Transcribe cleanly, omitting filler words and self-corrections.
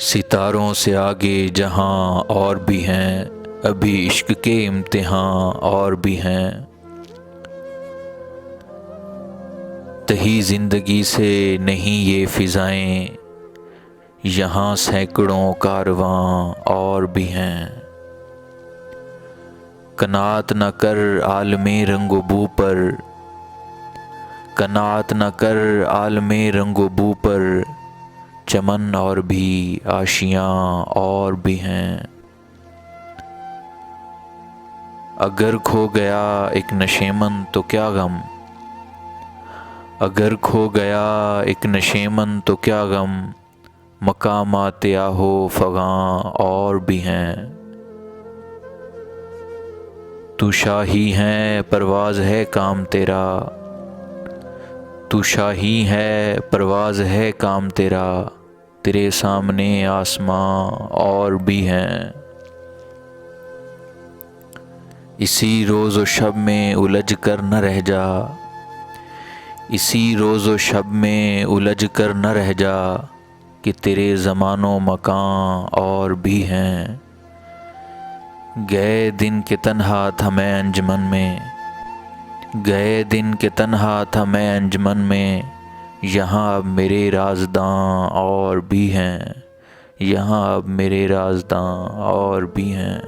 ستاروں سے آگے جہاں اور بھی ہیں، ابھی عشق کے امتحان اور بھی ہیں۔ تہی زندگی سے نہیں یہ فضائیں، یہاں سینکڑوں کارواں اور بھی ہیں۔ قناعت نہ کر عالم رنگ و بو پر، قناعت نہ کر عالم رنگ و بو پر، چمن اور بھی آشیاں اور بھی ہیں۔ اگر کھو گیا ایک نشیمن تو کیا غم، اگر کھو گیا ایک نشیمن تو کیا غم، مقامات آہ و فغاں اور بھی ہیں۔ تو شاہی ہے پرواز ہے کام تیرا، تو شاہی ہے پرواز ہے کام تیرا، تیرے سامنے آسماں اور بھی ہیں۔ اسی روز و شب میں الجھ کر نہ رہ جا، اسی روز و شب میں الجھ کر نہ رہ جا، کہ تیرے زمان و مکان اور بھی ہیں۔ گئے دن کہ تنہا تھا میں انجمن میں، گئے دن کہ تنہا تھا میں انجمن میں، یہاں اب میرے رازداں اور بھی ہیں، یہاں اب میرے رازداں اور بھی ہیں۔